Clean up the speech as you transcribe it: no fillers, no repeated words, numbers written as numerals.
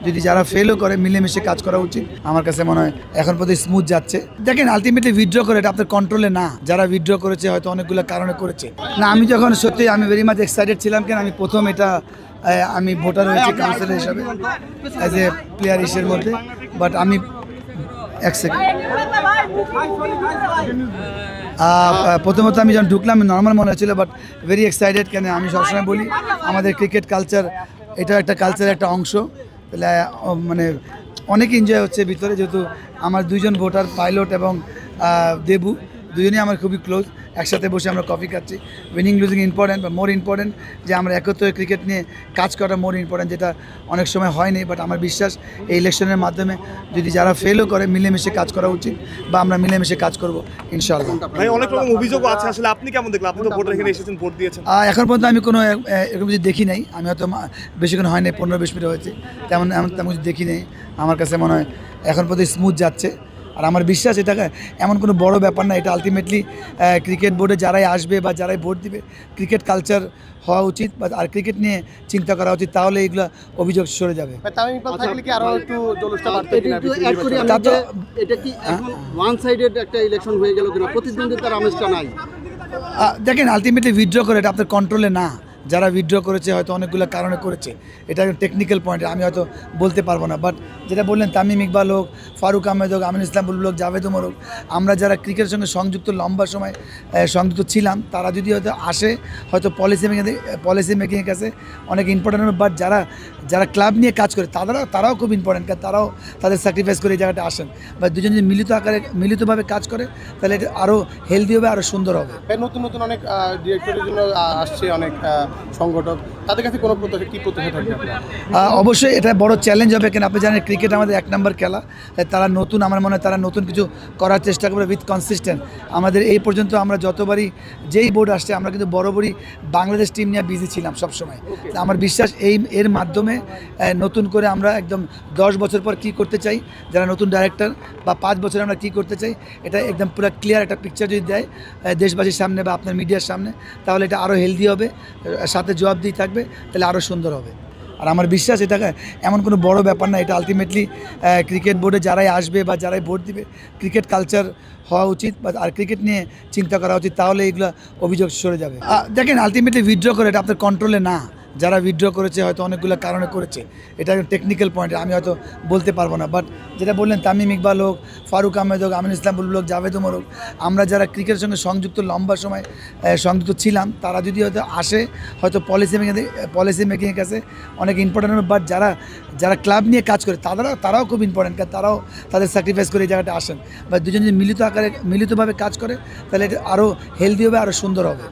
যদি যারা ফেলও করে মিলেমিশে কাজ করা উচিত। আমার কাছে মনে হয় এখন পর্যন্ত স্মুথ যাচ্ছে। দেখেন আলটিমেটলি উইথড্র করে এটা আপনার কন্ট্রোলে না। যারা উইথড্র করেছে হয়তো অনেকগুলো কারণে করেছে না। আমি যখন সত্যি আমি ভেরি মাচ এক্সাইটেড ছিলাম, কেন আমি প্রথম এটা আমি ভোটার হয়েছি কাউন্সিলর হিসাবে অ্যাজ এ প্লেয়ার ইসের মধ্যে। বাট আমি এক সেকেন্ড প্রথমত আমি যখন ঢুকলাম নর্মাল মনে হচ্ছিল, বাট ভেরি এক্সাইটেড। কেন আমি সবসময় বলি আমাদের ক্রিকেট কালচার এটা একটা কালচারের একটা অংশ। তাহলে মানে অনেক এনজয় হচ্ছে ভিতরে, যেহেতু আমার দুইজন ভোটার পাইলট এবং দেবু দুজনেই আমার খুবই ক্লোজ। একসাথে বসে আমরা কফি খাচ্ছি। উইনিং লুজিং ইম্পর্টেন্ট, বা মোর ইম্পর্টেন্ট যে আমরা একত্রে ক্রিকেট নিয়ে কাজ করা মোর ইম্পর্টেন্ট, যেটা অনেক সময় হয়নি। বাট আমার বিশ্বাস এই ইলেকশনের মাধ্যমে যদি যারা ফেলও করে মিলেমিশে কাজ করা উচিত, বা আমরা মিলেমিশে কাজ করব ইনশাআল্লাহ। ভাই অনেক রকম অভিযোগ আছে, আসলে আপনি কেমন দেখলেন? আপনি তো ভোটার এখানে এসেছেন, ভোট দিয়েছেন। এখন পর্যন্ত আমি কোনো এরকম কিছু দেখি নাই। আমি হয়তো বেশিক্ষণ হয় নাই, 15-20 মিনিট হয়েছে, তেমন কিছু দেখি নেই। আমার কাছে মনে হয় এখন পর্যন্ত স্মুথ যাচ্ছে। আর আমার বিশ্বাস এটা এমন কোনো বড় ব্যাপার না। এটা আলটিমেটলি ক্রিকেট বোর্ডে যারাই আসবে বা যারাই ভোট দিবে, ক্রিকেট কালচার হওয়া উচিত বা আর ক্রিকেট নিয়ে চিন্তা করা উচিত, তাহলে এগুলো অভিযোগ সরে যাবে। দেখেন আলটিমেটলি উইথড্র করে এটা আপনার কন্ট্রোলে না। যারা উইথড্র করেছে হয়তো অনেকগুলো কারণে করেছে, এটা টেকনিক্যাল পয়েন্ট আমি হয়তো বলতে পারবো না। বাট যেটা বললেন তামিম ইকবাল হোক, ফারুক আহমেদ হোক, আমিন ইসলাম বুলবুল হোক, জাভেদ ওমর হোক, আমরা যারা ক্রিকেটের সঙ্গে সংযুক্ত লম্বা সময় সংযুক্ত ছিলাম, তারা যদি হয়তো আসে হয়তো পলিসি মেকিংয়ের কাছে অনেক ইম্পর্টেন্ট। বাট যারা ক্লাব নিয়ে কাজ করে তারাও খুব ইম্পর্টেন্ট, কারণ তারাও তাদের স্যাক্রিফাইস করে এই জায়গাটা আসেন। বা দুজন যদি মিলিতভাবে কাজ করে, তাহলে এটা আরও হেলদি হবে, আরও সুন্দর হবে। নতুন নতুন অনেক ডিরেক্টরের জন্য আসছে অনেক সংগঠক, তাদের কাছে কোনো কি প্রত্যাশা থাকবে? অবশ্যই এটা বড় চ্যালেঞ্জ হবে, কেন আপনি জানেন ক্রিকেট আমাদের 1 নম্বর খেলা। তারা নতুন, আমার মনে হয় তারা নতুন কিছু করার চেষ্টা করবে উইথ কনসিস্টেন্ট। আমাদের এই পর্যন্ত আমরা যতবারই যেই বোর্ড আসছে, আমরা কিন্তু বরাবরই বাংলাদেশ টিম নিয়ে বিজি ছিলাম সবসময়। আমার বিশ্বাস এর মাধ্যমে নতুন করে আমরা একদম 10 বছর পর কী করতে চাই, যারা নতুন ডাইরেক্টর, বা 5 বছরে আমরা কী করতে চাই, এটা একদম পুরো ক্লিয়ার একটা পিকচার যদি দেয় দেশবাসীর সামনে বা আপনার মিডিয়ার সামনে, তাহলে এটা আরও হেলদি হবে, সাথে জবাবদিহি থাকবে, তাহলে আরও সুন্দর হবে। আর আমার বিশ্বাস এটা এমন কোনো বড় ব্যাপার না। এটা আলটিমেটলি ক্রিকেট বোর্ডে যারাই আসবে বা যারাই ভোট দিবে, ক্রিকেট কালচার হওয়া উচিত বা আর ক্রিকেট নিয়ে চিন্তা করা উচিত, তাহলে এগুলো অভিযোগ সরে যাবে। দেখেন আলটিমেটলি উইথড্র করে এটা আপনার কন্ট্রোলে না। যারা উইথড্র করেছে হয়তো অনেকগুলো কারণে করেছে, এটা টেকনিক্যাল পয়েন্ট আমি হয়তো বলতে পারবো না। বাট যেটা বললেন তামিম ইকবাল হোক, ফারুক আহমেদ হোক, আমিন ইসলাম বুলবুল হোক, জাভেদ ওমর হোক, আমরা যারা ক্রিকেটের সঙ্গে সংযুক্ত লম্বা সময় সংযুক্ত ছিলাম, তারা যদি হয়তো আসে হয়তো পলিসি মেকিংয়ের কাছে অনেক ইম্পর্টেন্ট। বাট যারা ক্লাব নিয়ে কাজ করে তারাও খুব ইম্পর্টেন্ট, কারণ তারাও তাদের স্যাক্রিফাইস করে এই জায়গাটা আসেন। বা দুজন যদি মিলিতভাবে কাজ করে, তাহলে এটা আরও হেলদি হবে, আরও সুন্দর হবে।